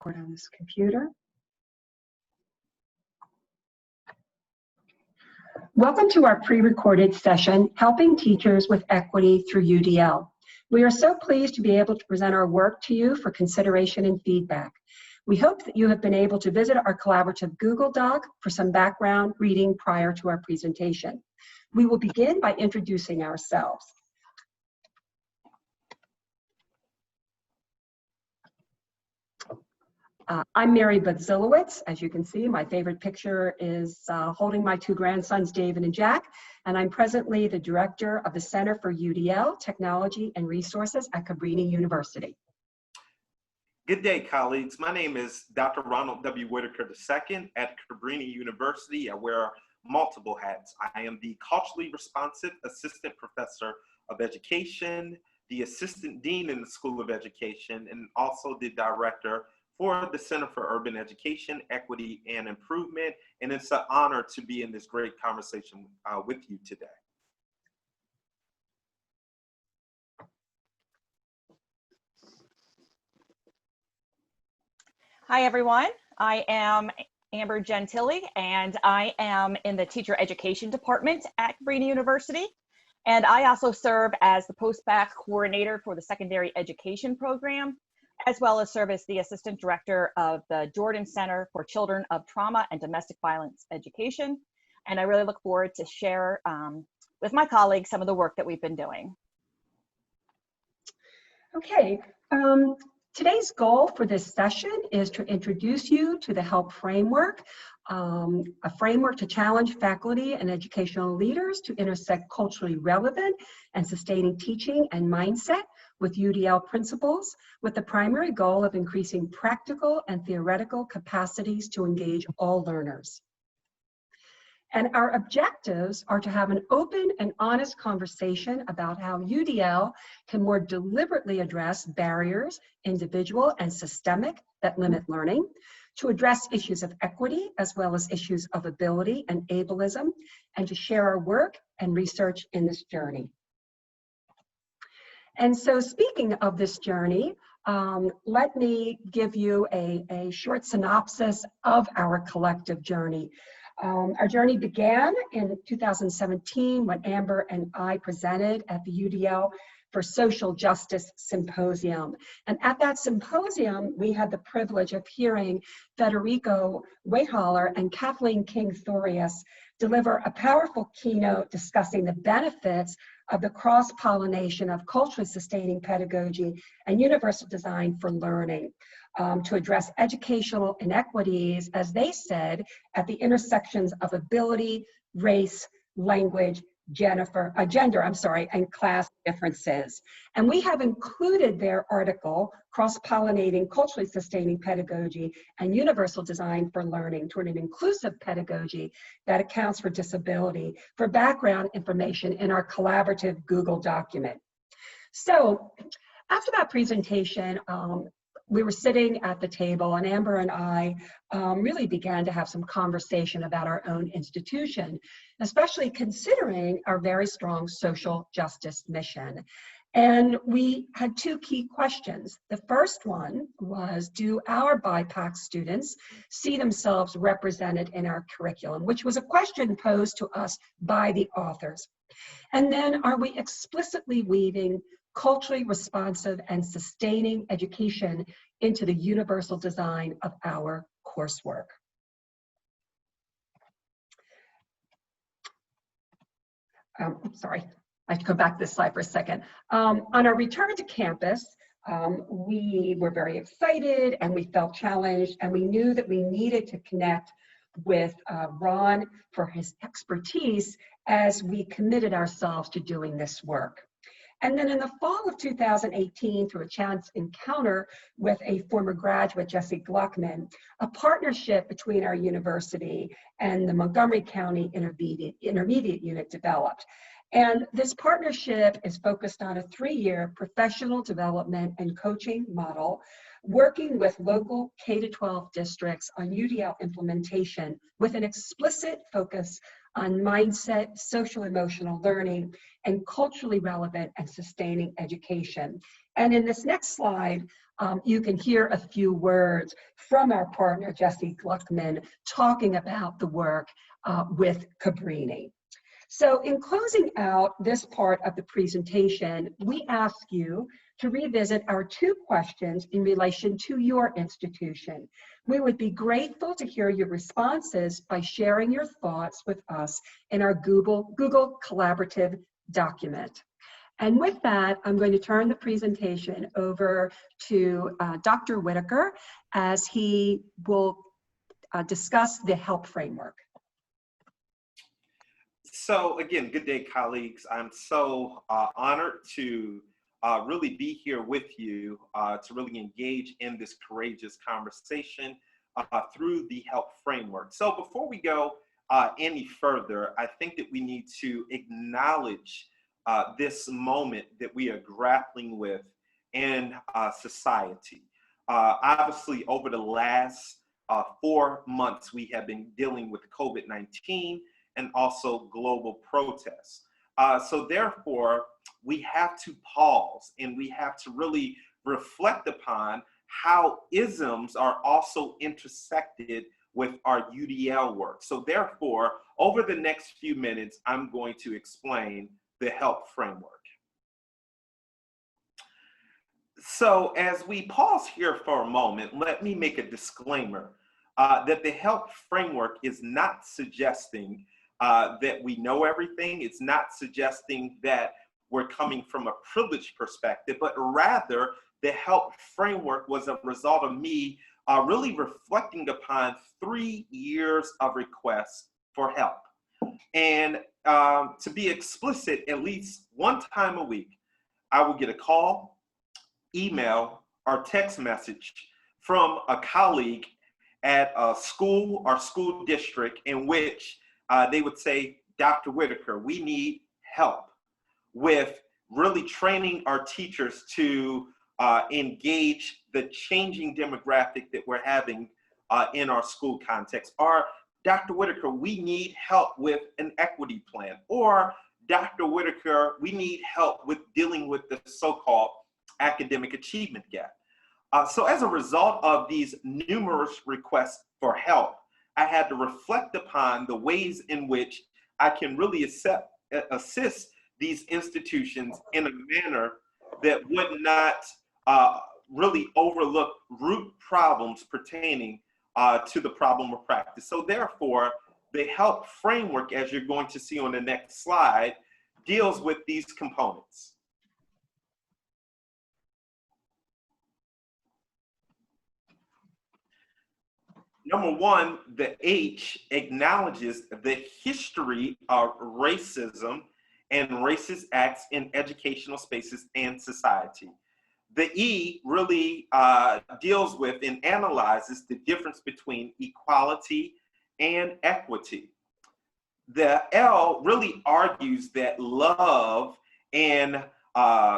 record on this computer. Welcome to our pre-recorded session, Helping Teachers with Equity through UDL. We are so pleased to be able to present our work to you for consideration and feedback. We hope that you have been able to visit our collaborative Google Doc for some background reading prior to our presentation. We will begin by introducing ourselves. I'm Mary Budzilowicz. As you can see, my favorite picture is holding my two grandsons, David and Jack, and I'm presently the director of the Center for UDL, Technology and Resources at Cabrini University. Good day, colleagues. My name is Dr. Ronald W. Whitaker II at Cabrini University. I wear multiple hats. I am the Culturally Responsive Assistant Professor of Education, the Assistant Dean in the School of Education, and also the Director for the Center for Urban Education, Equity, and Improvement. And it's an honor to be in this great conversation with you today. Hi, everyone. I am Amber Gentili, and I am in the Teacher Education Department at Cabrini University. And I also serve as the post-bac coordinator for the Secondary Education Program, as well as serve as the Assistant Director of the Jordan Center for Children of Trauma and Domestic Violence Education. And I really look forward to share with my colleagues some of the work that we've been doing. Okay. Today's goal for this session is to introduce you to the HELP framework, a framework to challenge faculty and educational leaders to intersect culturally relevant and sustaining teaching and mindset with UDL principles, with the primary goal of increasing practical and theoretical capacities to engage all learners. And our objectives are to have an open and honest conversation about how UDL can more deliberately address barriers, individual and systemic, that limit learning, to address issues of equity as well as issues of ability and ableism, and to share our work and research in this journey. And so speaking of this journey, let me give you a short synopsis of our collective journey. Our journey began in 2017 when Amber and I presented at the UDL for Social Justice Symposium. And at that symposium, we had the privilege of hearing Federico Weyhaller and Kathleen King-Thorius deliver a powerful keynote discussing the benefits of the cross-pollination of culturally sustaining pedagogy and universal design for learning to address educational inequities, as they said, at the intersections of ability, race, language, gender, and class differences. And we have included their article, Cross-Pollinating Culturally Sustaining Pedagogy and Universal Design for Learning toward an Inclusive Pedagogy that Accounts for Disability, for background information in our collaborative Google document. So after that presentation, we were sitting at the table, and Amber and I really began to have some conversation about our own institution, especially considering our very strong social justice mission. And we had two key questions. The first one was, do our BIPOC students see themselves represented in our curriculum, which was a question posed to us by the authors. And then, are we explicitly weaving culturally responsive and sustaining education into the universal design of our coursework? Sorry, I have to go back to this slide for a second. On our return to campus, we were very excited and we felt challenged, and we knew that we needed to connect with Ron for his expertise as we committed ourselves to doing this work. And then in the fall of 2018, through a chance encounter with a former graduate, Jesse Gluckman, a partnership between our university and the Montgomery County Intermediate Unit developed. And this partnership is focused on a 3-year professional development and coaching model, working with local K-12 districts on UDL implementation with an explicit focus on mindset, social emotional learning, and culturally relevant and sustaining education. And in this next slide, you can hear a few words from our partner, Jesse Gluckman, talking about the work with Cabrini. So in closing out this part of the presentation, we ask you to revisit our 2 questions in relation to your institution. We would be grateful to hear your responses by sharing your thoughts with us in our Google Collaborative document. And with that, I'm going to turn the presentation over to Dr. Whitaker as he will discuss the HELP framework. So again, good day, colleagues. I'm so honored to really be here with you to really engage in this courageous conversation through the HELP framework. So before we go any further, I think that we need to acknowledge this moment that we are grappling with in society. Obviously, over the last 4 months, we have been dealing with COVID-19 and also global protests. So therefore, we have to pause and we have to really reflect upon how isms are also intersected with our UDL work. So therefore, over the next few minutes, I'm going to explain the HELP framework. So as we pause here for a moment, let me make a disclaimer that the HELP framework is not suggesting that we know everything. It's not suggesting that we're coming from a privileged perspective, but rather the HELP framework was a result of me really reflecting upon 3 years of requests for help. And to be explicit, at least one time a week, I will get a call, email, or text message from a colleague at a school or school district in which they would say, Dr. Whitaker, we need help with really training our teachers to engage the changing demographic that we're having in our school context. Or Dr. Whitaker, we need help with an equity plan. Or Dr. Whitaker, we need help with dealing with the so-called academic achievement gap. So as a result of these numerous requests for help, I had to reflect upon the ways in which I can really assist these institutions in a manner that would not really overlook root problems pertaining to the problem of practice. So therefore, the HELP framework, as you're going to see on the next slide, deals with these components. Number one, the H acknowledges the history of racism and racist acts in educational spaces and society. The E really deals with and analyzes the difference between equality and equity. The L really argues that love and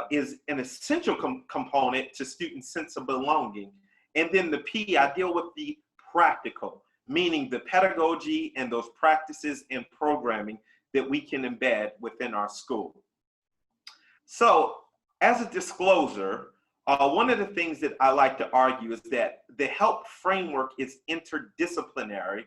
is an essential component to students' sense of belonging. And then the P, I deal with the practical, meaning the pedagogy and those practices and programming that we can embed within our school. So as a disclosure, one of the things that I like to argue is that the HELP framework is interdisciplinary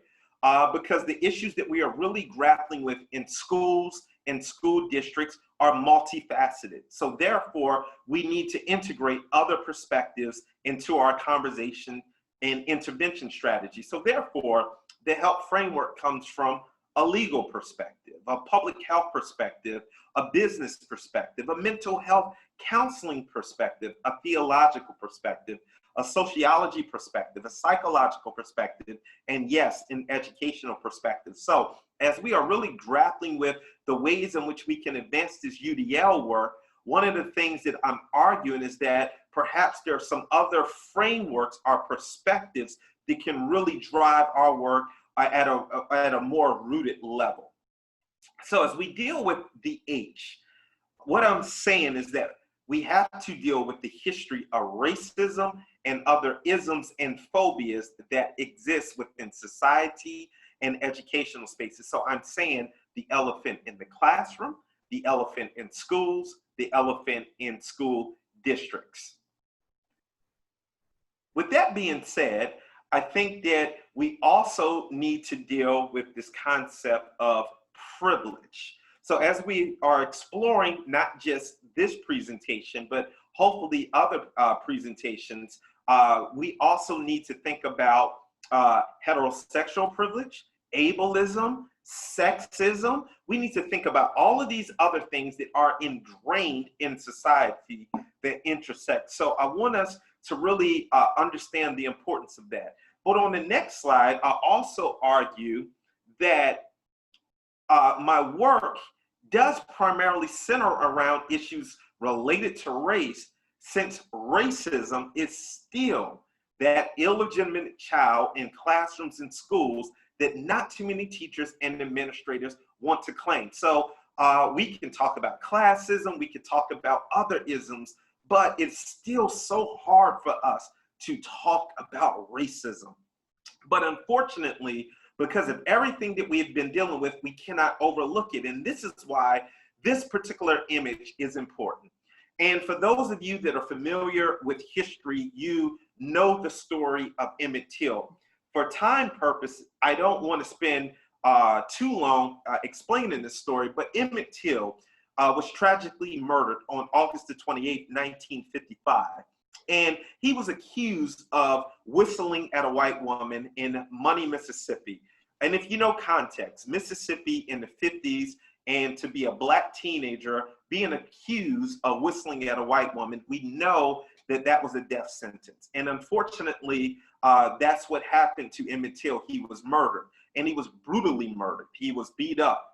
because the issues that we are really grappling with in schools and school districts are multifaceted. So therefore, we need to integrate other perspectives into our conversation and intervention strategy. So therefore, the HELP framework comes from a legal perspective, a public health perspective, a business perspective, a mental health counseling perspective, a theological perspective, a sociology perspective, a psychological perspective, and yes, an educational perspective. So as we are really grappling with the ways in which we can advance this UDL work, one of the things that I'm arguing is that perhaps there are some other frameworks or perspectives that can really drive our work at a more rooted level. So as we deal with the H, what I'm saying is that we have to deal with the history of racism and other isms and phobias that exist within society and educational spaces. So I'm saying the elephant in the classroom, the elephant in schools, the elephant in school districts. With that being said, I think that we also need to deal with this concept of privilege. So as we are exploring not just this presentation, but hopefully other presentations, we also need to think about heterosexual privilege, ableism, sexism. We need to think about all of these other things that are ingrained in society that intersect. So I want us to really understand the importance of that. But on the next slide, I'll also argue that my work does primarily center around issues related to race, since racism is still that illegitimate child in classrooms and schools that not too many teachers and administrators want to claim. So we can talk about classism, we can talk about other isms, but it's still so hard for us to talk about racism. But unfortunately, because of everything that we've been dealing with, we cannot overlook it. And this is why this particular image is important. And for those of you that are familiar with history, you know the story of Emmett Till. For time purpose, I don't want to spend too long explaining this story, but Emmett Till was tragically murdered on August the 28th, 1955. And he was accused of whistling at a white woman in Money, Mississippi. And if you know context, Mississippi in the 50s, and to be a black teenager being accused of whistling at a white woman, we know that that was a death sentence. And unfortunately, that's what happened to Emmett Till. He was murdered, and he was brutally murdered. He was beat up.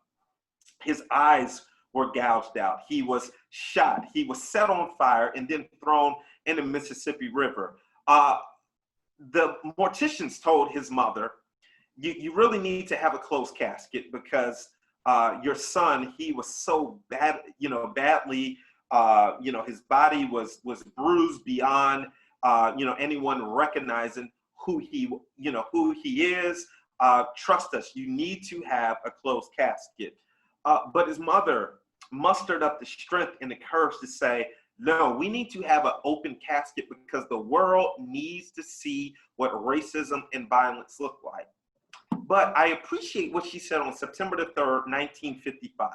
His eyes were gouged out. He was shot. He was set on fire and then thrown in the Mississippi River. The morticians told his mother, you really need to have a closed casket because your son, he was so bad, badly, his body was bruised beyond, anyone recognizing who he is. Trust us, you need to have a closed casket. But his mother mustered up the strength and the courage to say, no, we need to have an open casket because the world needs to see what racism and violence look like. But I appreciate what she said on September the 3rd, 1955.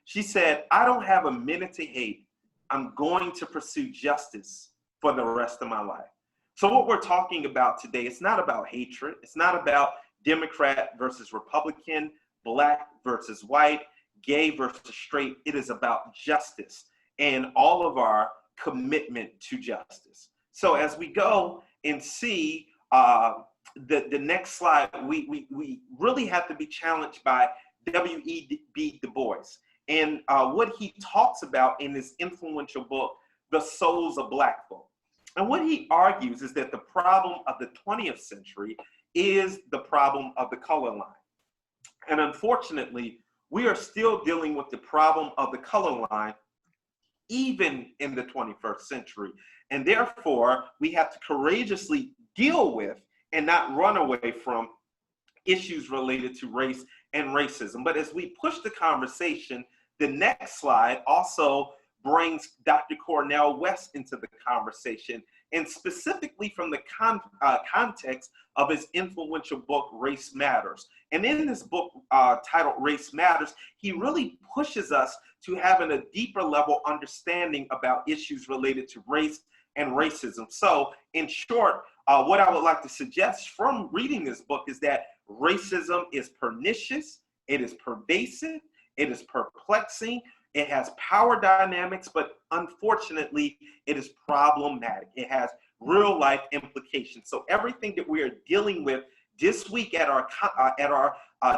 She said, I don't have a minute to hate. I'm going to pursue justice for the rest of my life. So what we're talking about today, it's not about hatred. It's not about Democrat versus Republican, black versus white, gay versus straight. It is about justice and all of our commitment to justice. So as we go and see the next slide, we really have to be challenged by W.E.B. Du Bois and what he talks about in this influential book, The Souls of Black Folk. And what he argues is that the problem of the 20th century is the problem of the color line. And unfortunately, we are still dealing with the problem of the color line even in the 21st century. And therefore, we have to courageously deal with and not run away from issues related to race and racism. But as we push the conversation, the next slide also brings Dr. Cornel West into the conversation, and specifically from the context of his influential book, Race Matters. And in this book titled Race Matters, he really pushes us to having a deeper level understanding about issues related to race and racism. So in short, what I would like to suggest from reading this book is that racism is pernicious, it is pervasive, it is perplexing, it has power dynamics, but unfortunately, it is problematic. It has real life implications. So everything that we are dealing with this week at our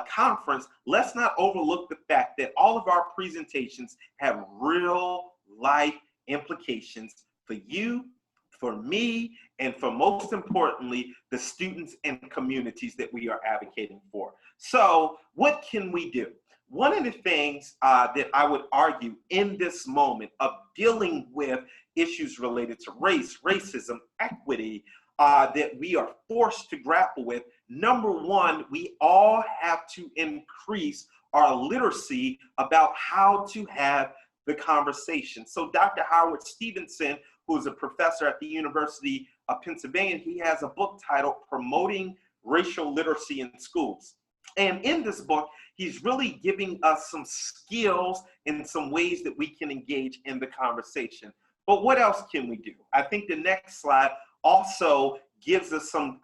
conference, let's not overlook the fact that all of our presentations have real life implications for you, for me, and for most importantly, the students and communities that we are advocating for. So what can we do? One of the things that I would argue in this moment of dealing with issues related to race, racism, equity, that we are forced to grapple with, number one, we all have to increase our literacy about how to have the conversation. So Dr. Howard Stevenson, who is a professor at the University Pennsylvania. He has a book titled Promoting Racial Literacy in Schools. And in this book, he's really giving us some skills and some ways that we can engage in the conversation. But what else can we do? I think the next slide also gives us some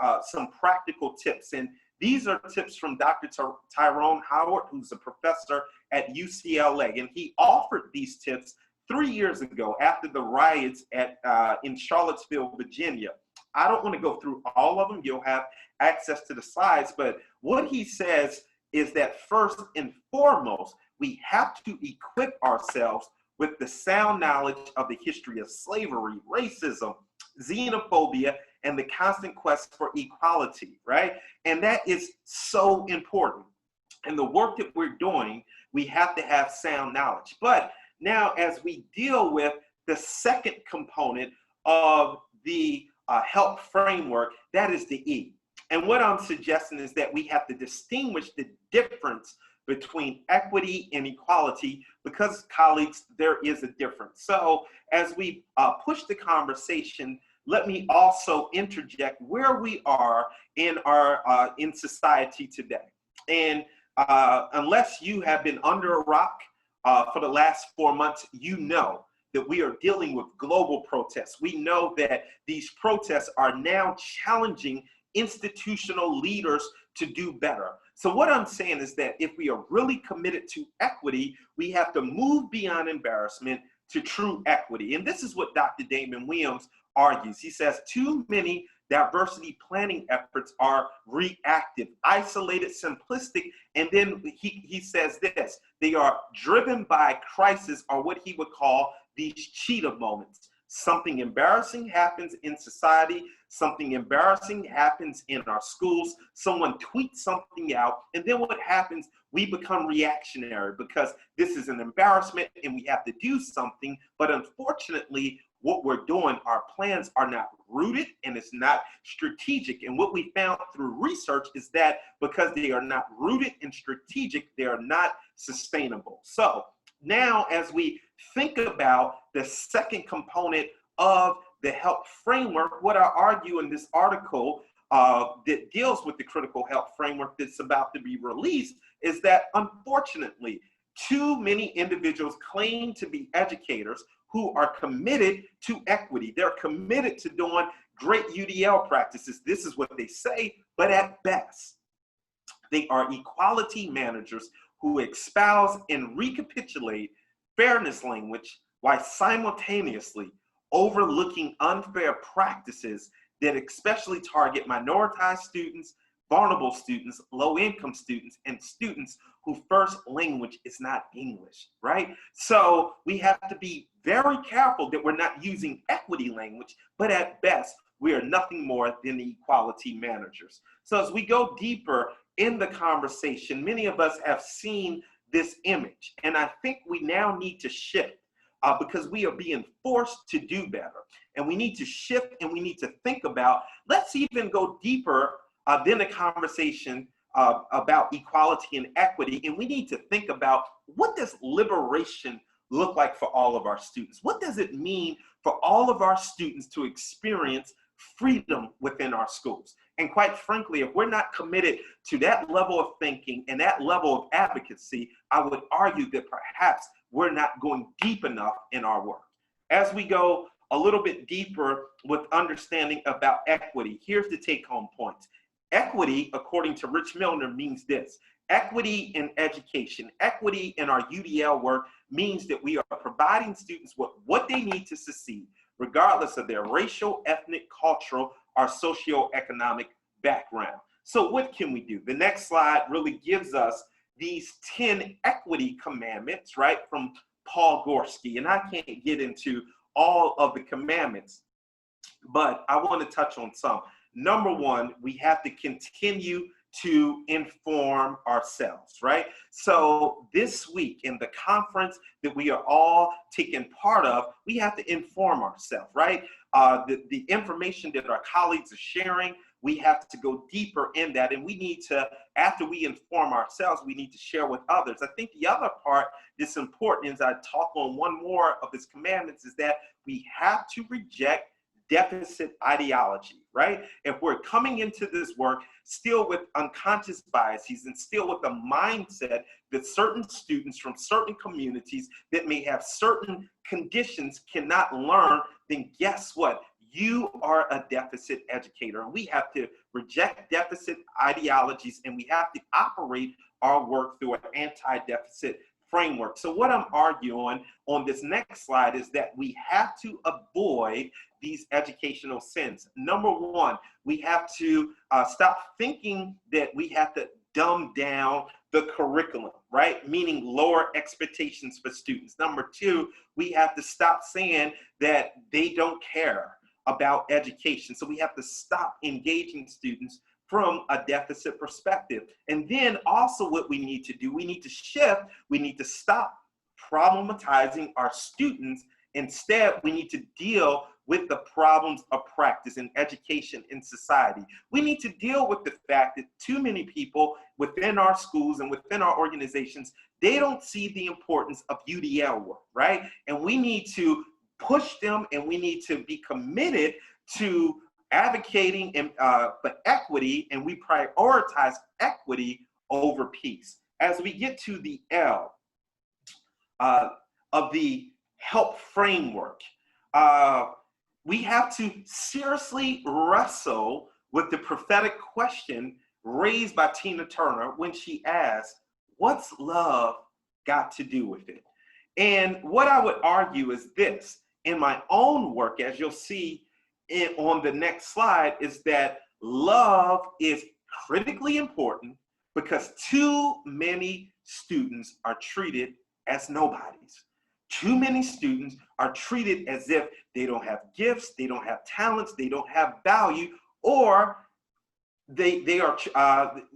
practical tips. And these are tips from Dr. Tyrone Howard, who's a professor at UCLA. And he offered these tips 3 years ago after the riots in Charlottesville, Virginia. I don't want to go through all of them. You'll have access to the slides. But what he says is that first and foremost, we have to equip ourselves with the sound knowledge of the history of slavery, racism, xenophobia, and the constant quest for equality, right? And that is so important. And the work that we're doing, we have to have sound knowledge. But now as we deal with the second component of the HELP framework, that is the E. And what I'm suggesting is that we have to distinguish the difference between equity and equality, because, colleagues, there is a difference. So as we push the conversation, let me also interject where we are in in society today. And unless you have been under a rock for the last 4 months, you know that we are dealing with global protests. We know that these protests are now challenging institutional leaders to do better. So what I'm saying is that if we are really committed to equity, we have to move beyond embarrassment to true equity. And this is what Dr. Damon Williams argues. He says too many diversity planning efforts are reactive, isolated, simplistic, and then he says this: they are driven by crisis, or what he would call these cheetah moments. Something embarrassing happens in society, something embarrassing happens in our schools, someone tweets something out, and then what happens? We become reactionary because this is an embarrassment and we have to do something. But unfortunately, what we're doing, our plans are not rooted and it's not strategic. And what we found through research is that because they are not rooted and strategic, they are not sustainable. So now as we think about the second component of the HELP framework, what I argue in this article that deals with the critical HELP framework that's about to be released is that unfortunately, too many individuals claim to be educators who are committed to equity. They're committed to doing great UDL practices. This is what they say, but at best, they are equality managers who espouse and recapitulate fairness language while simultaneously overlooking unfair practices that especially target minoritized students, vulnerable students, low-income students, and students whose first language is not English, right? So we have to be very careful that we're not using equity language, but at best, we are nothing more than the equality managers. So as we go deeper in the conversation, many of us have seen this image, and I think we now need to shift because we are being forced to do better. And we need to shift and we need to think about, let's even go deeper than the conversation about equality and equity. And we need to think about, what does liberation look like for all of our students? What does it mean for all of our students to experience freedom within our schools? And quite frankly, if we're not committed to that level of thinking and that level of advocacy, I would argue that perhaps we're not going deep enough in our work. As we go a little bit deeper with understanding about equity, here's the take-home points. Equity, according to Rich Milner, means this: equity in education, equity in our UDL work means that we are providing students with what they need to succeed, regardless of their racial, ethnic, cultural, or socioeconomic background. So what can we do? The next slide really gives us these 10 equity commandments, right, from Paul Gorski. And I can't get into all of the commandments, but I want to touch on some. Number one, we have to continue to inform ourselves, right? So this week in the conference that we are all taking part of, we have to inform ourselves, right? The information that our colleagues are sharing, we have to go deeper in that, and we need to, after we inform ourselves, we need to share with others. I think the other part that's important, as I talk on one more of his commandments, is that we have to reject deficit ideology, right? If we're coming into this work still with unconscious biases and still with a mindset that certain students from certain communities that may have certain conditions cannot learn, then guess what? You are a deficit educator. And we have to reject deficit ideologies, and we have to operate our work through an anti-deficit framework. So what I'm arguing on this next slide is that we have to avoid these educational sins. Number one, we have to stop thinking that we have to dumb down the curriculum, right? Meaning lower expectations for students. Number two, we have to stop saying that they don't care about education. So we have to stop engaging students from a deficit perspective. And then also what we need to do, we need to shift, we need to stop problematizing our students. Instead, we need to deal with the problems of practice in education in society. We need to deal with the fact that too many people within our schools and within our organizations, they don't see the importance of UDL work, right? And we need to push them, and we need to be committed to advocating for equity, and we prioritize equity over peace. As we get to the L of the help framework, we have to seriously wrestle with the prophetic question raised by Tina Turner when she asked, what's love got to do with it? And what I would argue is this, in my own work, as you'll see on the next slide, is that love is critically important because too many students are treated as nobodies. Too many students are treated as if they don't have gifts, they don't have talents, they don't have value, or they are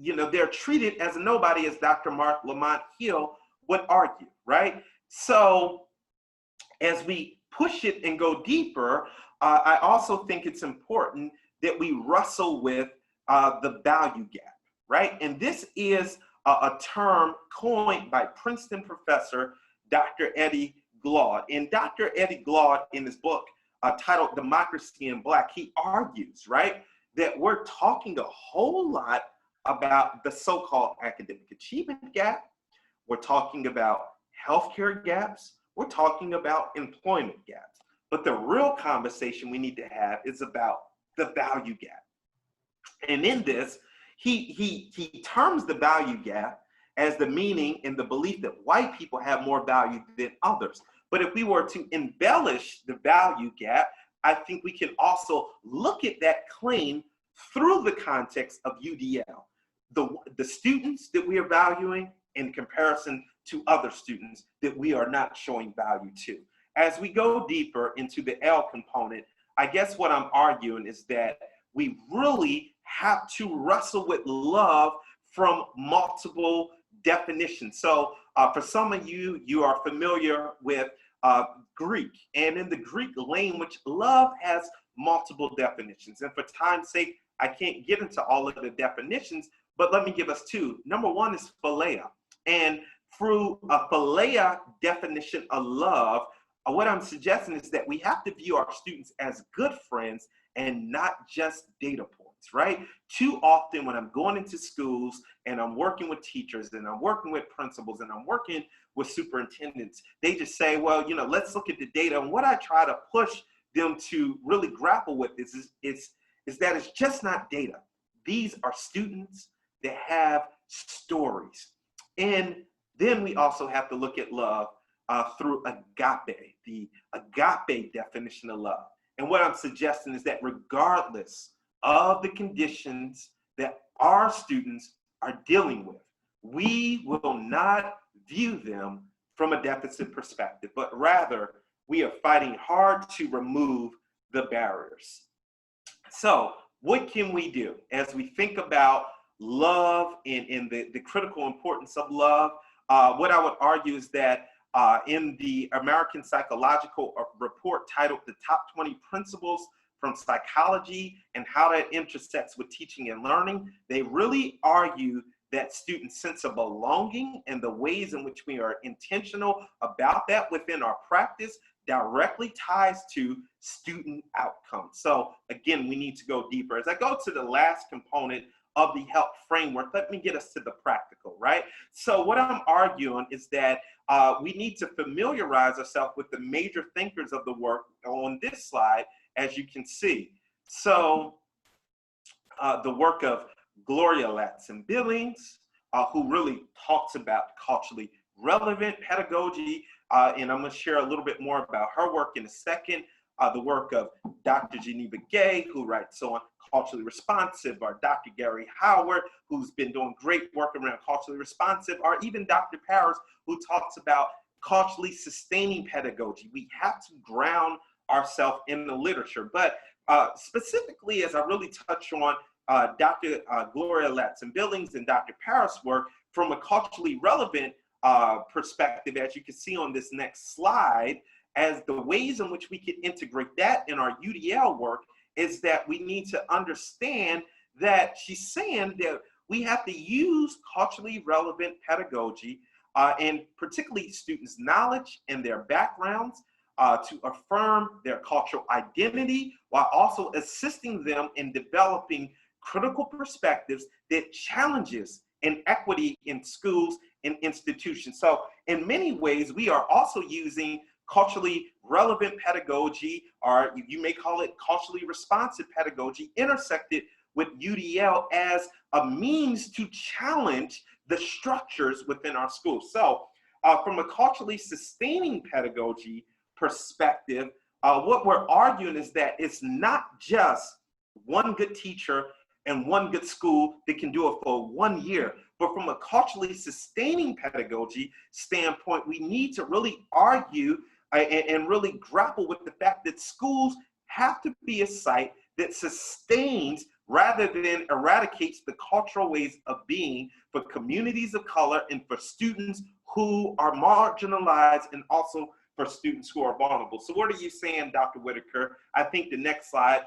they're treated as a nobody, as Dr. Mark Lamont Hill would argue, right? So as we push it and go deeper, I also think it's important that we wrestle with the value gap, right? And this is a term coined by Princeton professor, Dr. Eddie Glaude. And Dr. Eddie Glaude, in his book titled Democracy in Black, he argues, right, that we're talking a whole lot about the so-called academic achievement gap. We're talking about healthcare gaps. We're talking about employment gaps. But the real conversation we need to have is about the value gap. And in this, he terms the value gap as the meaning and the belief that white people have more value than others. But if we were to embellish the value gap, I think we can also look at that claim through the context of UDL. The students that we are valuing in comparison to other students that we are not showing value to. As we go deeper into the L component, I guess what I'm arguing is that we really have to wrestle with love from multiple definitions. So for some of you, you are familiar with Greek. And in the Greek language, love has multiple definitions. And for time's sake, I can't get into all of the definitions, but let me give us two. Number one is philia. And through a philia definition of love, what I'm suggesting is that we have to view our students as good friends and not just data points, right? Too often when I'm going into schools and I'm working with teachers and I'm working with principals and I'm working with superintendents, they just say, well, let's look at the data. And what I try to push them to really grapple with is that it's just not data. These are students that have stories. And then we also have to look at love through agape, the agape definition of love. And what I'm suggesting is that regardless of the conditions that our students are dealing with, we will not view them from a deficit perspective, but rather we are fighting hard to remove the barriers. So what can we do as we think about love and the critical importance of love? What I would argue is that in the American Psychological Report titled The Top 20 Principles from Psychology and How That Intersects with Teaching and Learning, they really argue that students' sense of belonging and the ways in which we are intentional about that within our practice, directly ties to student outcomes. So again, we need to go deeper. As I go to the last component of the HELP framework, let me get us to the practical, right? So what I'm arguing is that we need to familiarize ourselves with the major thinkers of the work on this slide, as you can see. So the work of Gloria Latson-Billings, who really talks about culturally relevant pedagogy, and I'm going to share a little bit more about her work in a second. The work of Dr. Geneva Gay, who writes on culturally responsive, or Dr. Gary Howard, who's been doing great work around culturally responsive, or even Dr. Paris, who talks about culturally sustaining pedagogy. We have to ground ourselves in the literature, but specifically, as I really touch on Dr. Gloria Latson-Billings and Dr. Paris' work from a culturally relevant perspective, as you can see on this next slide, as the ways in which we can integrate that in our UDL work is that we need to understand that she's saying that we have to use culturally relevant pedagogy and particularly students' knowledge and their backgrounds to affirm their cultural identity while also assisting them in developing critical perspectives that challenges inequity in schools and institutions. So in many ways, we are also using culturally relevant pedagogy, or you may call it culturally responsive pedagogy, intersected with UDL as a means to challenge the structures within our schools. So from a culturally sustaining pedagogy perspective, what we're arguing is that it's not just one good teacher and one good school that can do it for 1 year. But from a culturally sustaining pedagogy standpoint, we need to really argue and really grapple with the fact that schools have to be a site that sustains rather than eradicates the cultural ways of being for communities of color and for students who are marginalized and also for students who are vulnerable. So what are you saying, Dr. Whitaker? I think the next slide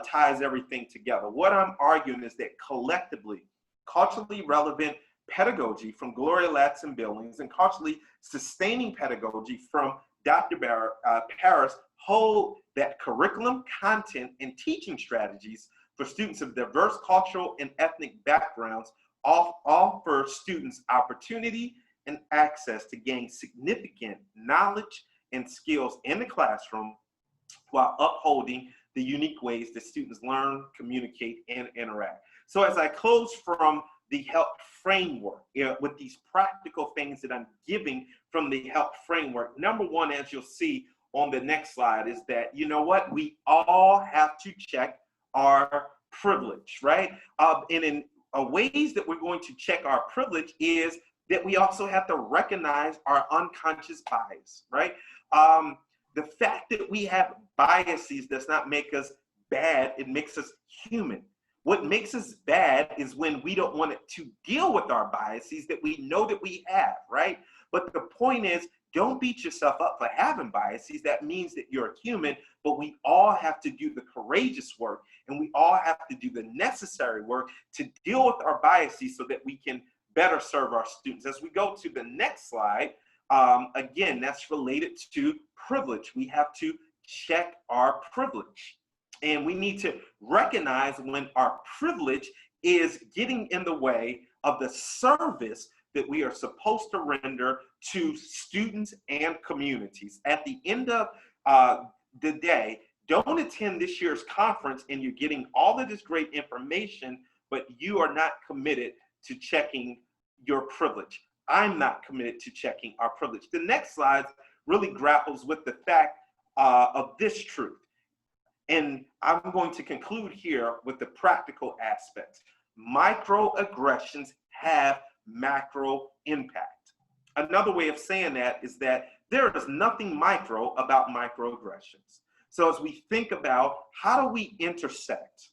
ties everything together. What I'm arguing is that collectively, culturally relevant pedagogy from Gloria Latson-Billings and culturally sustaining pedagogy from Dr. Paris hold that curriculum, content, and teaching strategies for students of diverse cultural and ethnic backgrounds offer students opportunity and access to gain significant knowledge and skills in the classroom while upholding the unique ways that students learn, communicate, and interact. So as I close from the HELP framework, with these practical things that I'm giving from the HELP framework, number one, as you'll see on the next slide, is that, you know what, we all have to check our privilege, right? And in ways that we're going to check our privilege is that we also have to recognize our unconscious bias, right? The fact that we have biases does not make us bad, it makes us human. What makes us bad is when we don't want to deal with our biases that we know that we have, right? But the point is, don't beat yourself up for having biases. That means that you're a human, but we all have to do the courageous work and we all have to do the necessary work to deal with our biases so that we can better serve our students. As we go to the next slide, again, that's related to privilege. We have to check our privilege. And we need to recognize when our privilege is getting in the way of the service that we are supposed to render to students and communities. At the end of the day, don't attend this year's conference and you're getting all of this great information, but you are not committed to checking your privilege. I'm not committed to checking our privilege. The next slide really grapples with the fact of this truth. And I'm going to conclude here with the practical aspects. Microaggressions have macro impact. Another way of saying that is that there is nothing micro about microaggressions. So as we think about how do we intersect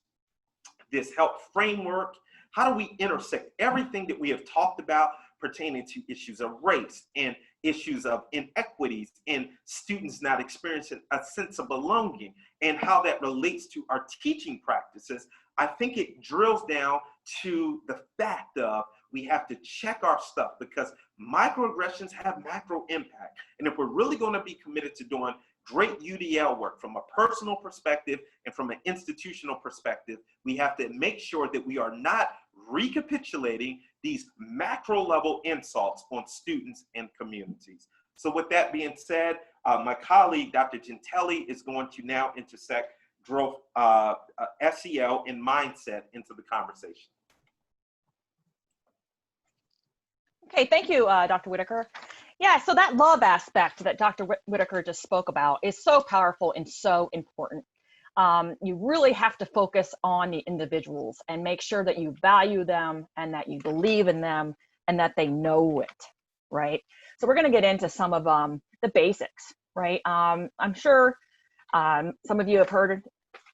this HELP framework, how do we intersect everything that we have talked about pertaining to issues of race and issues of inequities and students not experiencing a sense of belonging and how that relates to our teaching practices, I think it drills down to the fact of we have to check our stuff because microaggressions have macro impact. And if we're really going to be committed to doing great UDL work from a personal perspective and from an institutional perspective. We have to make sure that we are not recapitulating these macro level insults on students and communities. So with that being said, my colleague, Dr. Gentili, is going to now intersect growth, SEL and mindset into the conversation. Okay, thank you, Dr. Whitaker. Yeah, so that love aspect that Dr. Whitaker just spoke about is so powerful and so important. You really have to focus on the individuals and make sure that you value them and that you believe in them and that they know it, right? So we're going to get into some of the basics, right? I'm sure some of you have heard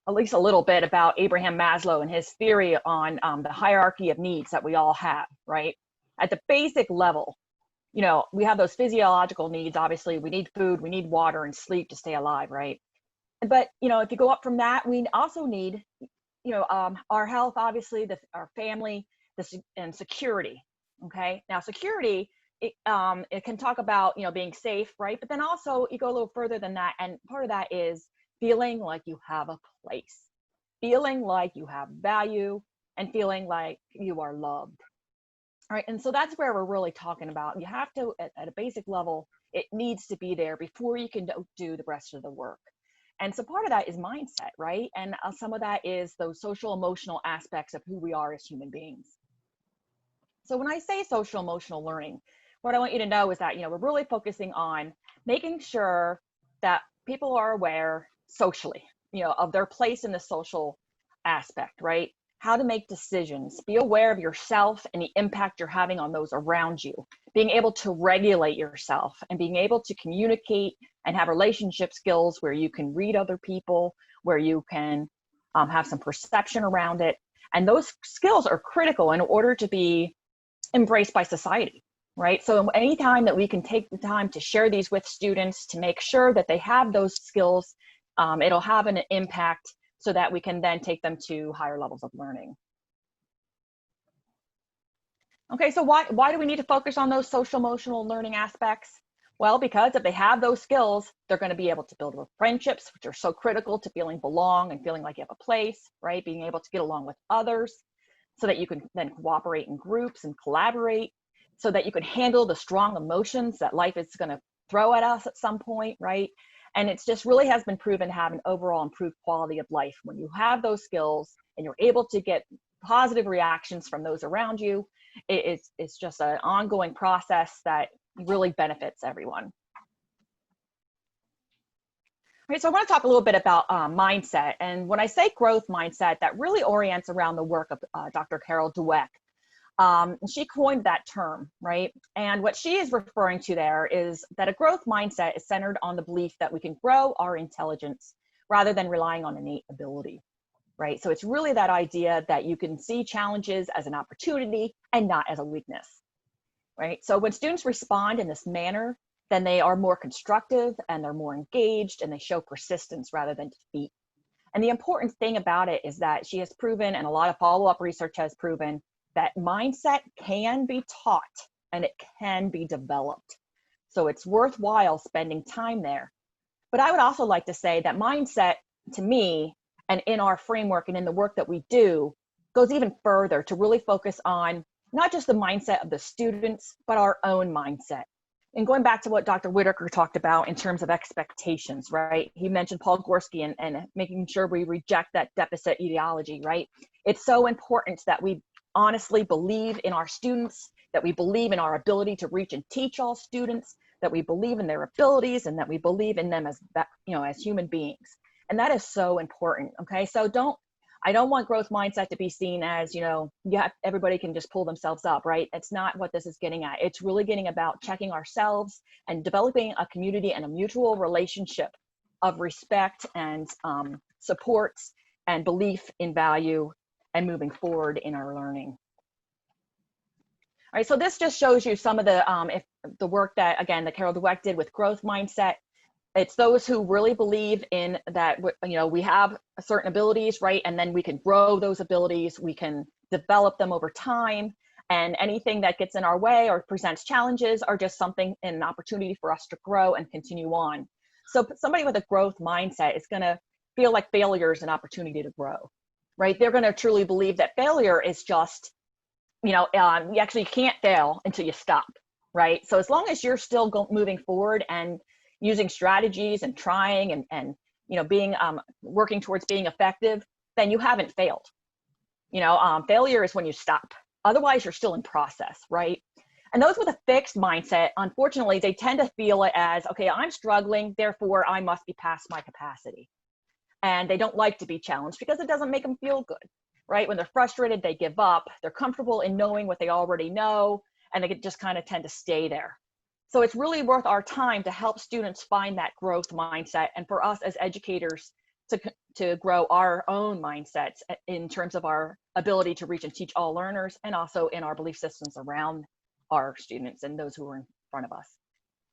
at least a little bit about Abraham Maslow and his theory on the hierarchy of needs that we all have, right? At the basic level, you know, we have those physiological needs. Obviously, we need food, we need water and sleep to stay alive, right? But, you know, if you go up from that, we also need, you know, our health, obviously, our family, and security, okay? Now, security, it can talk about, you know, being safe, right? But then also you go a little further than that. And part of that is feeling like you have a place, feeling like you have value, and feeling like you are loved. All right, and so that's where we're really talking about. You have to, at a basic level, it needs to be there before you can do the rest of the work. And so part of that is mindset, right? And some of that is those social emotional aspects of who we are as human beings. So when I say social emotional learning, what I want you to know is that, you know, we're really focusing on making sure that people are aware socially, you know, of their place in the social aspect, right? How to make decisions, be aware of yourself and the impact you're having on those around you, being able to regulate yourself and being able to communicate and have relationship skills where you can read other people, where you can have some perception around it. And those skills are critical in order to be embraced by society, right? So anytime that we can take the time to share these with students to make sure that they have those skills, it'll have an impact so that we can then take them to higher levels of learning. Okay, so why do we need to focus on those social emotional learning aspects? Well, because if they have those skills, they're going to be able to build friendships, which are so critical to feeling belong and feeling like you have a place, right? Being able to get along with others so that you can then cooperate in groups and collaborate, so that you can handle the strong emotions that life is going to throw at us at some point, right? And it's just really has been proven to have an overall improved quality of life. When you have those skills and you're able to get positive reactions from those around you, it's just an ongoing process that really benefits everyone. All right, so I want to talk a little bit about mindset. And when I say growth mindset, that really orients around the work of Dr. Carol Dweck. She coined that term, right? And what she is referring to there is that a growth mindset is centered on the belief that we can grow our intelligence rather than relying on innate ability, right? So it's really that idea that you can see challenges as an opportunity and not as a weakness, right? So when students respond in this manner, then they are more constructive and they're more engaged and they show persistence rather than defeat. And the important thing about it is that she has proven, and a lot of follow-up research has proven, that mindset can be taught and it can be developed. So it's worthwhile spending time there. But I would also like to say that mindset, to me, and in our framework and in the work that we do, goes even further to really focus on not just the mindset of the students, but our own mindset. And going back to what Dr. Whitaker talked about in terms of expectations, right? He mentioned Paul Gorski and making sure we reject that deficit ideology, right? It's so important that we honestly believe in our students, that we believe in our ability to reach and teach all students, that we believe in their abilities, and that we believe in them as, you know, as human beings. And that is so important. Okay, so I don't want growth mindset to be seen as, you know, everybody can just pull themselves up, right? It's not what this is getting at. It's really getting about checking ourselves and developing a community and a mutual relationship of respect and supports and belief in value and moving forward in our learning. All right, so this just shows you some of the work that, again, that Carol Dweck did with growth mindset. It's those who really believe in that, you know, we have certain abilities, right? And then we can grow those abilities, we can develop them over time, and anything that gets in our way or presents challenges are just something, an opportunity for us to grow and continue on. So somebody with a growth mindset is going to feel like failure is an opportunity to grow, right? They're going to truly believe that failure is just, you actually can't fail until you stop, right? So as long as you're still moving forward and using strategies and trying and being working towards being effective, then you haven't failed. Failure is when you stop. Otherwise, you're still in process, right? And those with a fixed mindset, unfortunately, they tend to feel it as, okay, I'm struggling, therefore I must be past my capacity. And they don't like to be challenged because it doesn't make them feel good, right? When they're frustrated, they give up. They're comfortable in knowing what they already know, and they just kind of tend to stay there. So it's really worth our time to help students find that growth mindset, and for us as educators to grow our own mindsets in terms of our ability to reach and teach all learners, and also in our belief systems around our students and those who are in front of us.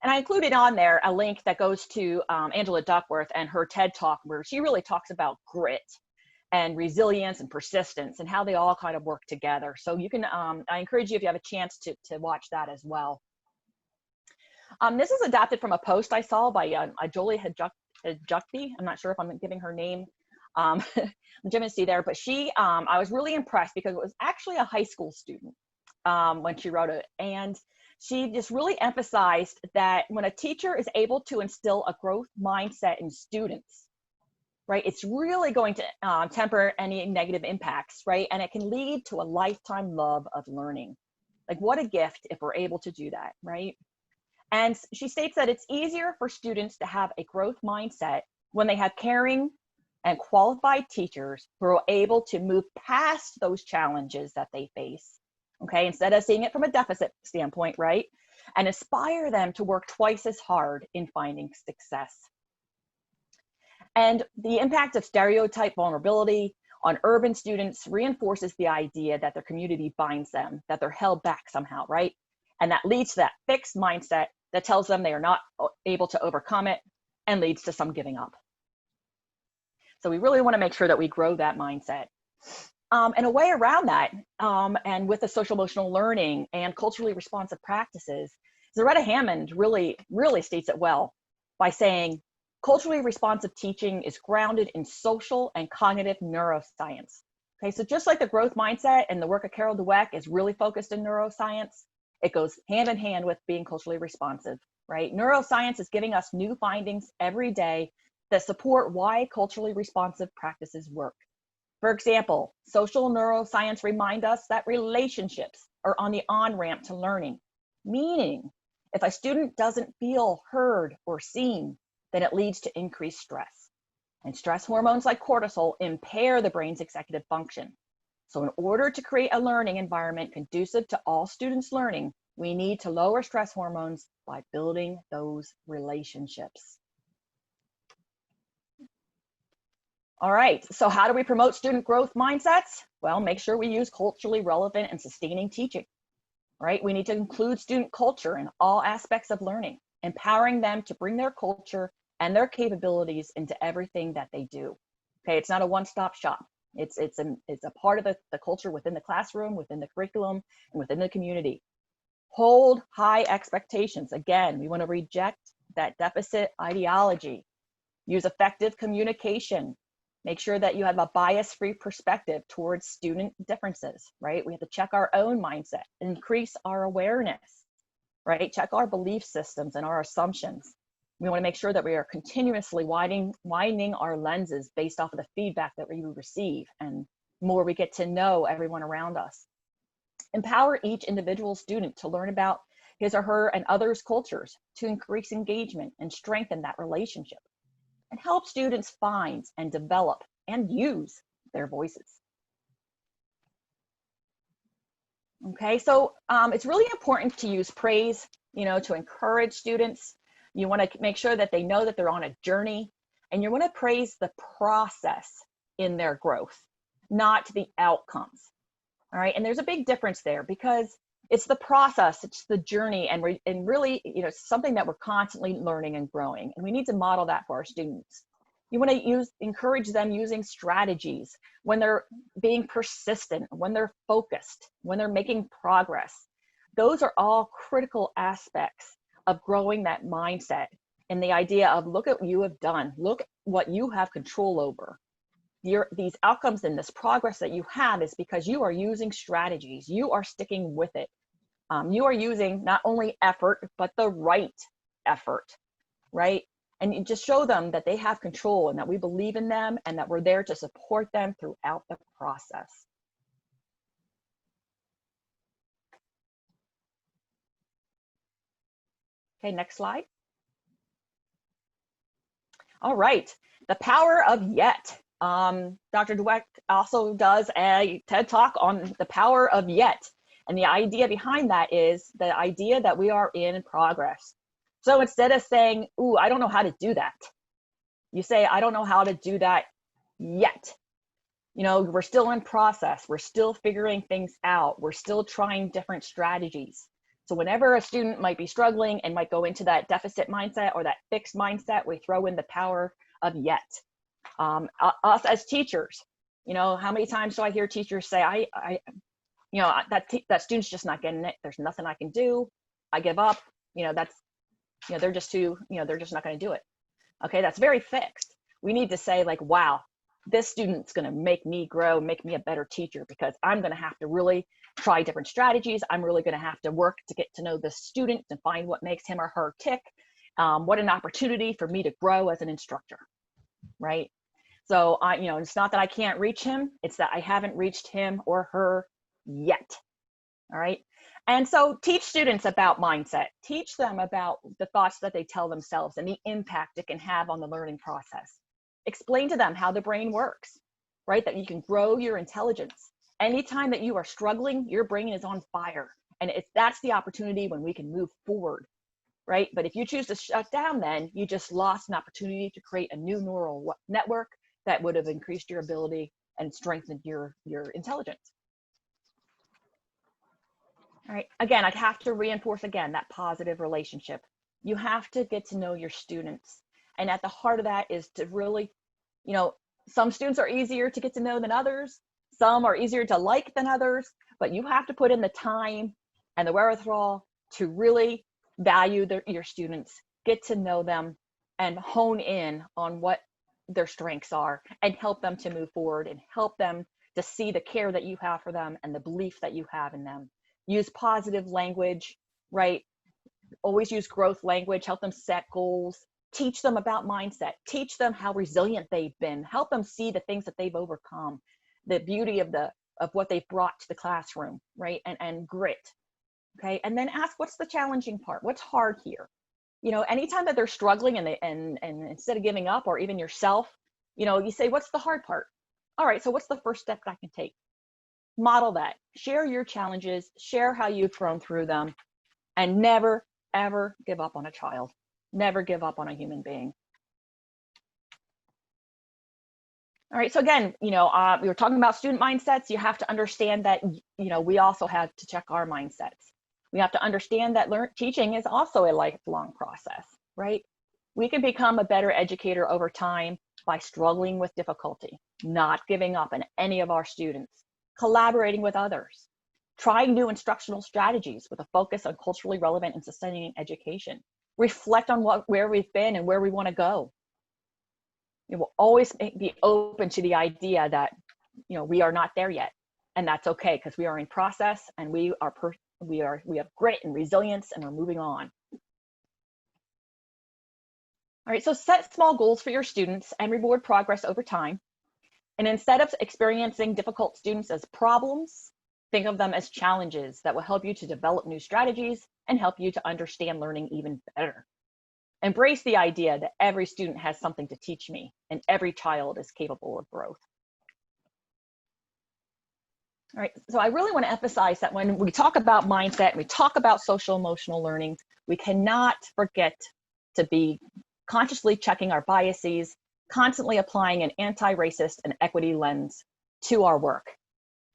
And I included on there a link that goes to Angela Duckworth and her TED Talk, where she really talks about grit and resilience and persistence and how they all kind of work together. So you can, I encourage you, if you have a chance, to watch that as well. This is adapted from a post I saw by Jolie Hajukti. I'm not sure if I'm giving her name legitimacy there, but she, I was really impressed because it was actually a high school student when she wrote it. And she just really emphasized that when a teacher is able to instill a growth mindset in students, right, it's really going to temper any negative impacts, right? And it can lead to a lifetime love of learning. Like, what a gift if we're able to do that, right? And she states that it's easier for students to have a growth mindset when they have caring and qualified teachers who are able to move past those challenges that they face, okay, instead of seeing it from a deficit standpoint, right? And inspire them to work twice as hard in finding success. And the impact of stereotype vulnerability on urban students reinforces the idea that their community binds them, that they're held back somehow, right? And that leads to that fixed mindset that tells them they are not able to overcome it and leads to some giving up. So we really want to make sure that we grow that mindset. And a way around that, and with the social emotional learning and culturally responsive practices, Zaretta Hammond really states it well by saying, culturally responsive teaching is grounded in social and cognitive neuroscience. Okay, so just like the growth mindset and the work of Carol Dweck is really focused in neuroscience, it goes hand in hand with being culturally responsive, right? Neuroscience is giving us new findings every day that support why culturally responsive practices work. For example, social neuroscience remind us that relationships are on the on-ramp to learning, meaning if a student doesn't feel heard or seen, then it leads to increased stress. And stress hormones like cortisol impair the brain's executive function. So in order to create a learning environment conducive to all students learning, we need to lower stress hormones by building those relationships. All right, so how do we promote student growth mindsets? Well, make sure we use culturally relevant and sustaining teaching, right? We need to include student culture in all aspects of learning, empowering them to bring their culture and their capabilities into everything that they do. Okay, it's not a one-stop shop. It's a part of the culture within the classroom, within the curriculum, and within the community. Hold high expectations. Again, we want to reject that deficit ideology. Use effective communication. Make sure that you have a bias-free perspective towards student differences, right? We have to check our own mindset, increase our awareness, right? Check our belief systems and our assumptions. We want to make sure that we are continuously widening our lenses based off of the feedback that we receive, and more we get to know everyone around us. Empower each individual student to learn about his or her and others' cultures to increase engagement and strengthen that relationship, and help students find and develop and use their voices. Okay, so it's really important to use praise, to encourage students. You want to make sure that they know that they're on a journey, and you want to praise the process in their growth, not the outcomes. All right, and there's a big difference there because it's the process, it's the journey, and really, something that we're constantly learning and growing, and we need to model that for our students. You want to encourage them using strategies when they're being persistent, when they're focused, when they're making progress. Those are all critical aspects of growing that mindset And the idea of look at what you have done, look what you have control over. These outcomes and this progress that you have is because you are using strategies, you are sticking with it. You are using not only effort, but the right effort, right? And you just show them that they have control and that we believe in them and that we're there to support them throughout the process. Okay, next slide. All right, the power of yet. Dr. Dweck also does a TED Talk on the power of yet. And the idea behind that is the idea that we are in progress. So instead of saying, ooh, I don't know how to do that, you say, I don't know how to do that yet. You know, we're still in process. We're still figuring things out. We're still trying different strategies. So whenever a student might be struggling and might go into that deficit mindset or that fixed mindset, we throw in the power of yet. Us as teachers, you know, how many times do I hear teachers say, you know, that student's just not getting it. There's nothing I can do. I give up. You know, that's, you know, they're just too, you know, they're just not going to do it. Okay, that's very fixed. We need to say like, wow, this student's going to make me grow, make me a better teacher, because I'm going to have to really try different strategies. I'm really going to have to work to get to know the student and find what makes him or her tick. What an opportunity for me to grow as an instructor, right? So you know, it's not that I can't reach him, it's that I haven't reached him or her yet. All right. And so teach students about mindset, teach them about the thoughts that they tell themselves and the impact it can have on the learning process. Explain to them how the brain works, right? That you can grow your intelligence. Anytime that you are struggling, your brain is on fire. And that's the opportunity when we can move forward, right? But if you choose to shut down, then you just lost an opportunity to create a new neural network that would have increased your ability and strengthened your intelligence. All right, again, I have to reinforce again that positive relationship. You have to get to know your students. And at the heart of that is to really, you know, some students are easier to get to know than others. Some are easier to like than others, but you have to put in the time and the wherewithal to really value your students, get to know them, and hone in on what their strengths are and help them to move forward and help them to see the care that you have for them and the belief that you have in them. Use positive language, right? Always use growth language, help them set goals, teach them about mindset, teach them how resilient they've been, help them see the things that they've overcome, the beauty of what they've brought to the classroom, right? And grit, okay? And then ask, what's the challenging part? What's hard here? You know, anytime that they're struggling and instead of giving up, or even yourself, you know, you say, what's the hard part? All right, so what's the first step I can take? Model that, share your challenges, share how you've grown through them, and never, ever give up on a child. Never give up on a human being. All right, so again, you know, we were talking about student mindsets. You have to understand that, you know, we also have to check our mindsets. We have to understand that teaching is also a lifelong process, right? We can become a better educator over time by struggling with difficulty, not giving up on any of our students, collaborating with others, trying new instructional strategies with a focus on culturally relevant and sustaining education, reflect on where we've been and where we want to go. It will always be open to the idea that, you know, we are not there yet, and that's okay, because we are in process and we have grit and resilience, and we're moving on. All right, so set small goals for your students and reward progress over time. And instead of experiencing difficult students as problems, think of them as challenges that will help you to develop new strategies and help you to understand learning even better. Embrace the idea that every student has something to teach me and every child is capable of growth. All right, so I really want to emphasize that when we talk about mindset and we talk about social emotional learning, we cannot forget to be consciously checking our biases, constantly applying an anti-racist and equity lens to our work,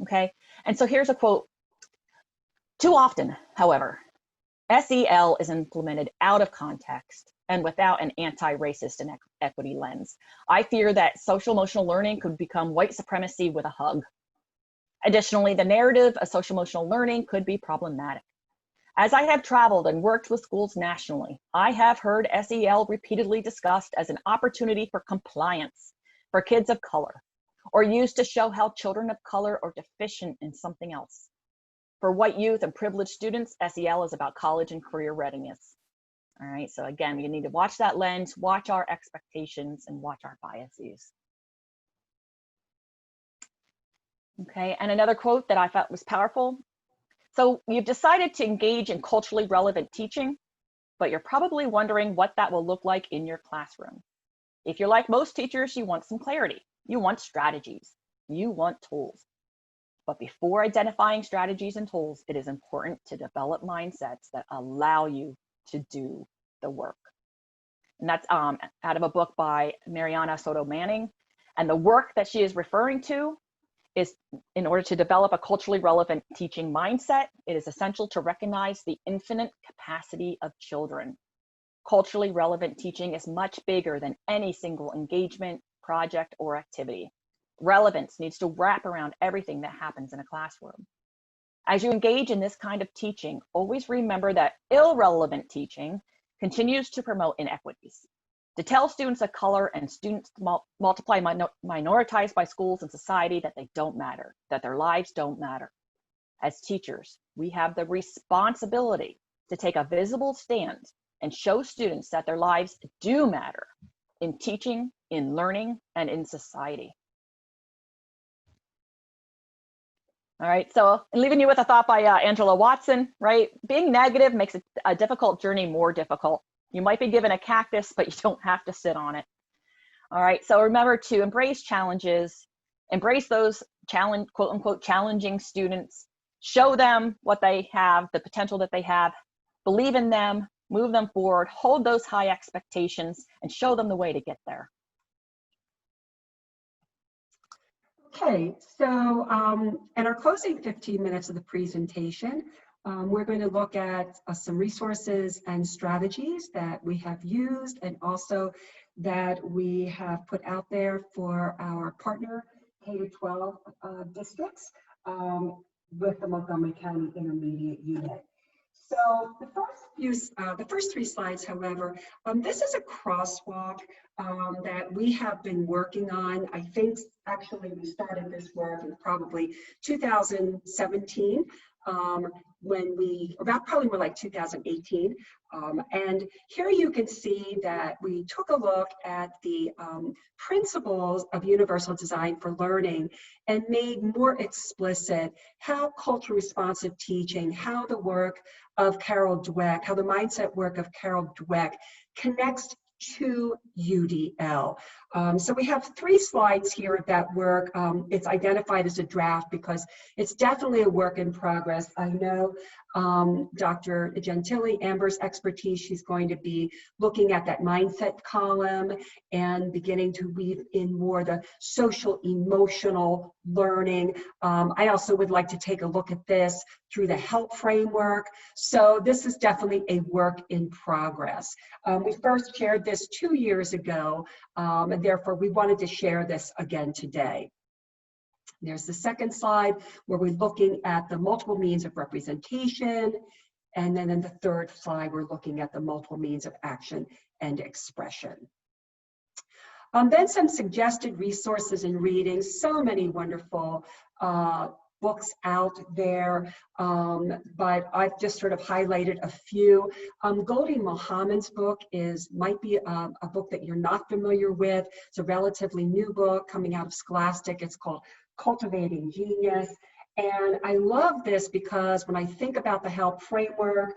okay? And so here's a quote. Too often, however, SEL is implemented out of context and without an anti-racist and equity lens. I fear that social emotional learning could become white supremacy with a hug. Additionally, the narrative of social emotional learning could be problematic. As I have traveled and worked with schools nationally, I have heard SEL repeatedly discussed as an opportunity for compliance for kids of color, or used to show how children of color are deficient in something else. For white youth and privileged students, SEL is about college and career readiness. All right, so again, you need to watch that lens, watch our expectations, and watch our biases. Okay, and another quote that I thought was powerful. So you've decided to engage in culturally relevant teaching, but you're probably wondering what that will look like in your classroom. If you're like most teachers, you want some clarity. You want strategies. You want tools. But before identifying strategies and tools, it is important to develop mindsets that allow you to do the work. And that's out of a book by Mariana Soto Manning. And the work that she is referring to is, in order to develop a culturally relevant teaching mindset, it is essential to recognize the infinite capacity of children. Culturally relevant teaching is much bigger than any single engagement, project, or activity. Relevance needs to wrap around everything that happens in a classroom. As you engage in this kind of teaching, always remember that irrelevant teaching continues to promote inequities. To tell students of color and students multiply minoritized by schools and society that they don't matter, that their lives don't matter. As teachers, we have the responsibility to take a visible stand and show students that their lives do matter in teaching, in learning, and in society. All right, so I'm leaving you with a thought by Angela Watson, right? Being negative makes a difficult journey more difficult. You might be given a cactus, but you don't have to sit on it. All right, so remember to embrace challenges, embrace those quote unquote challenging students, show them what they have, the potential that they have, believe in them, move them forward, hold those high expectations, and show them the way to get there. Okay, so in our closing 15 minutes of the presentation, we're going to look at some resources and strategies that we have used and also that we have put out there for our partner K-12 districts with the Montgomery County Intermediate Unit. So the first three slides, however, this is a crosswalk that we have been working on. I think actually we started this work in probably 2017 probably more like 2018. And here you can see that we took a look at the principles of universal design for learning and made more explicit how culture responsive teaching, how the work of Carol Dweck, how the mindset work of Carol Dweck connects to UDL. So we have 3 slides here of that work. It's identified as a draft because it's definitely a work in progress. I know Dr. Gentili, Amber's expertise, she's going to be looking at that mindset column and beginning to weave in more the social emotional learning. I also would like to take a look at this through the HELP framework. So this is definitely a work in progress. We first shared this 2 years ago, and therefore we wanted to share this again today. There's the second slide where we're looking at the multiple means of representation. And then in the third slide, we're looking at the multiple means of action and expression. Then some suggested resources and readings, so many wonderful books out there, but I've just sort of highlighted a few. Goldie Mohammed's book might be a book that you're not familiar with. It's a relatively new book coming out of Scholastic. It's called Cultivating Genius. And I love this because when I think about the HELP framework,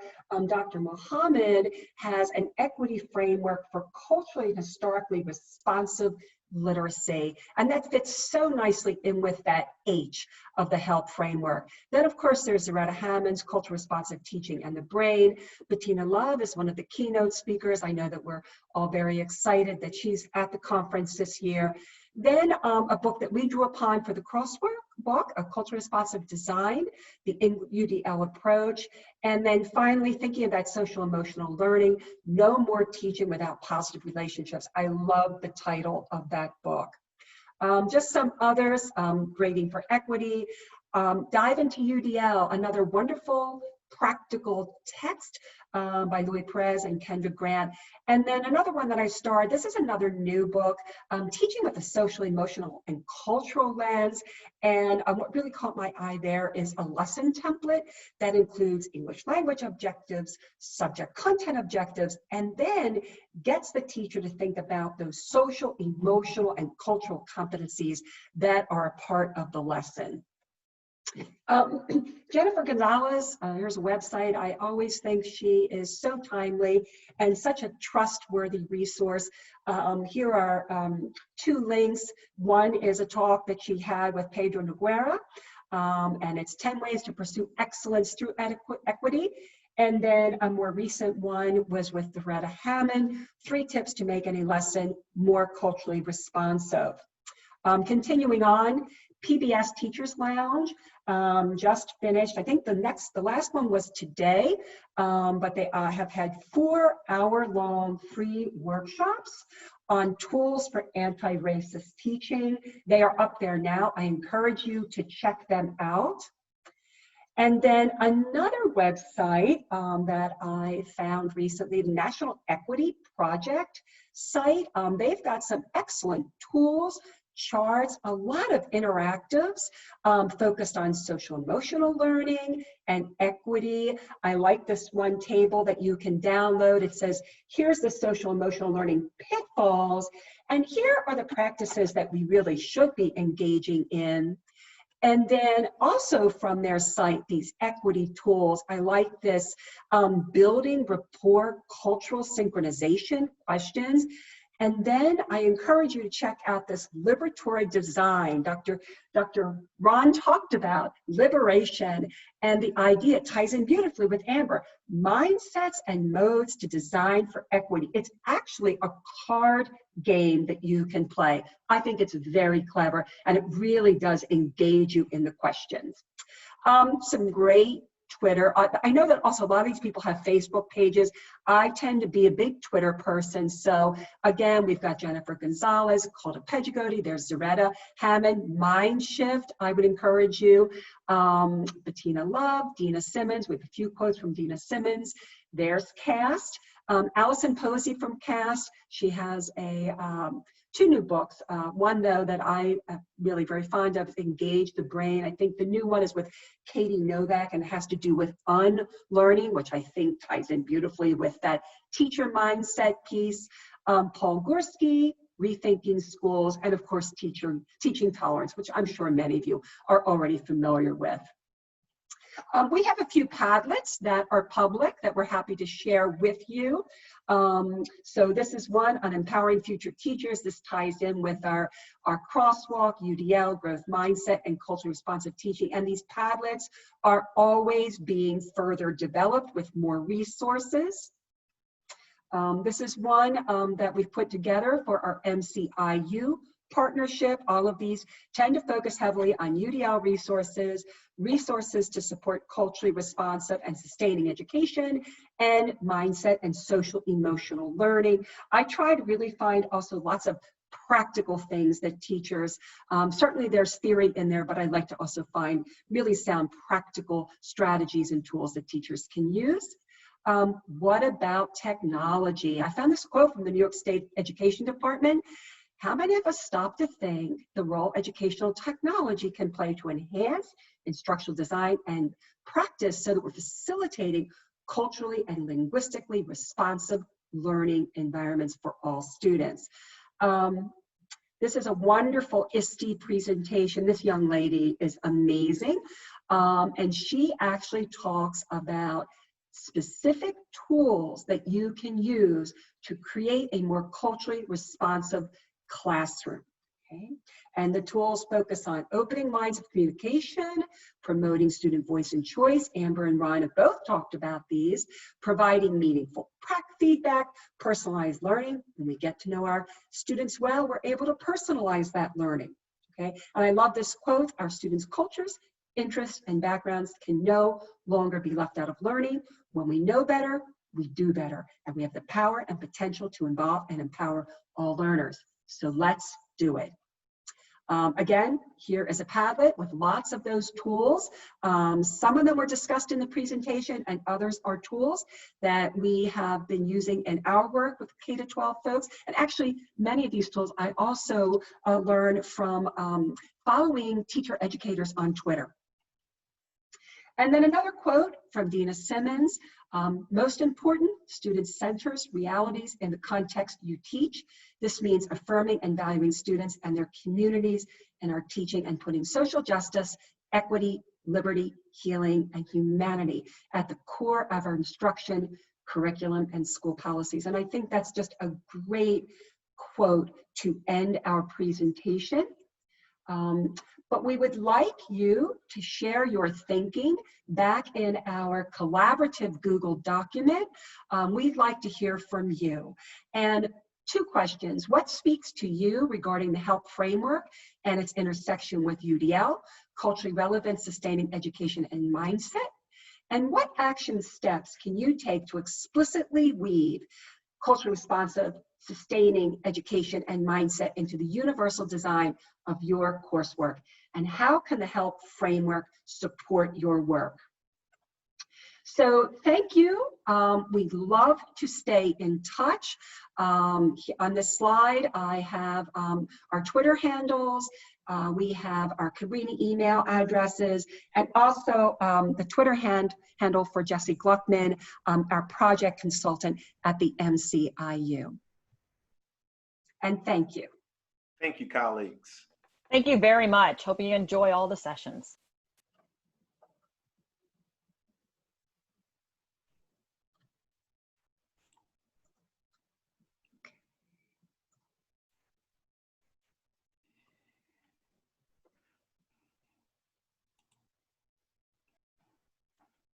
Dr. Mohammed has an equity framework for culturally and historically responsive literacy. And that fits so nicely in with that H of the HELP framework. Then, of course, there's Zaretta Hammond's Cultural Responsive Teaching and the Brain. Bettina Love is one of the keynote speakers. I know that we're all very excited that she's at the conference this year. Then a book that we drew upon for the crosswalk, A Cultural Responsive Design, the UDL approach. And then finally, thinking about social emotional learning, No More Teaching Without Positive Relationships. I love the title of that book. Just some others, Grading for Equity, Dive into UDL, another wonderful practical text by Louis Perez and Kendra Grant. And then another one that I starred, this is another new book, Teaching with a Social, Emotional, and Cultural Lens. And what really caught my eye there is a lesson template that includes English language objectives, subject content objectives, and then gets the teacher to think about those social, emotional, and cultural competencies that are a part of the lesson. Jennifer Gonzalez, here's a website. I always think she is so timely and such a trustworthy resource. Here are two links. One is a talk that she had with Pedro Noguera, and it's 10 ways to pursue excellence through equity. And then a more recent one was with Loretta Hammond, 3 tips to make any lesson more culturally responsive. Continuing on, PBS Teachers Lounge just finished. I think the last one was today, but they have had 4-hour-long free workshops on tools for anti-racist teaching. They are up there now. I encourage you to check them out. And then another website that I found recently, the National Equity Project site. They've got some excellent tools, charts, a lot of interactives focused on social emotional learning and equity. I like this one table that you can download. It says, here's the social emotional learning pitfalls, and here are the practices that we really should be engaging in. And then also from their site, these equity tools, I like this building rapport cultural synchronization questions. And then I encourage you to check out this liberatory design. Dr. Ron talked about liberation, and the idea ties in beautifully with Amber. Mindsets and modes to design for equity. It's actually a card game that you can play. I think it's very clever, and it really does engage you in the questions. Some great Twitter. I know that also a lot of these people have Facebook pages. I tend to be a big Twitter person. So again, we've got Jennifer Gonzalez, Call to Pedagogy. There's Zaretta Hammond, Mindshift. I would encourage you. Bettina Love, Dina Simmons. We have a few quotes from Dina Simmons. There's Cast. Allison Posey from Cast. She has a 2 new books. One, though, that I am really very fond of, Engage the Brain. I think the new one is with Katie Novak, and it has to do with unlearning, which I think ties in beautifully with that teacher mindset piece. Paul Gorski, Rethinking Schools, and of course, Teaching Tolerance, which I'm sure many of you are already familiar with. We have a few Padlets that are public that we're happy to share with you. So this is one on empowering future teachers. This ties in with our crosswalk, UDL, growth mindset, and culturally responsive teaching. And these Padlets are always being further developed with more resources. This is one that we've put together for our MCIU partnership. All of these tend to focus heavily on UDL resources to support culturally responsive and sustaining education, and mindset and social emotional learning. I try to really find also lots of practical things that teachers, certainly there's theory in there, but I like to also find really sound practical strategies and tools that teachers can use. What about technology? I found this quote from the New York State Education Department. How many of us stop to think the role educational technology can play to enhance instructional design and practice so that we're facilitating culturally and linguistically responsive learning environments for all students? This is a wonderful ISTE presentation. This young lady is amazing. And she actually talks about specific tools that you can use to create a more culturally responsive classroom. Okay? And the tools focus on opening lines of communication, promoting student voice and choice. Amber and Ryan have both talked about these, providing meaningful feedback, personalized learning. When we get to know our students well, we're able to personalize that learning. Okay? And I love this quote, our students' cultures, interests, and backgrounds can no longer be left out of learning. When we know better, we do better. And we have the power and potential to involve and empower all learners. So let's do it. Again, here is a Padlet with lots of those tools. Some of them were discussed in the presentation, and others are tools that we have been using in our work with K-12 folks. And actually, many of these tools I also learned from following teacher educators on Twitter. And then another quote from Dina Simmons, most important, student centers realities in the context you teach. This means affirming and valuing students and their communities in our teaching and putting social justice, equity, liberty, healing, and humanity at the core of our instruction, curriculum, and school policies. And I think that's just a great quote to end our presentation. But we would like you to share your thinking back in our collaborative Google document. We'd like to hear from you. And 2 questions. What speaks to you regarding the HELP framework and its intersection with UDL, culturally relevant, sustaining education and mindset? And what action steps can you take to explicitly weave culturally responsive, sustaining education and mindset into the universal design of your coursework? And how can the HELP framework support your work? So thank you. We'd love to stay in touch. On this slide, I have our Twitter handles. We have our Cabrini email addresses, and also the Twitter handle for Jessie Gluckman, our project consultant at the MCIU. And thank you. Thank you, colleagues. Thank you very much. Hope you enjoy all the sessions.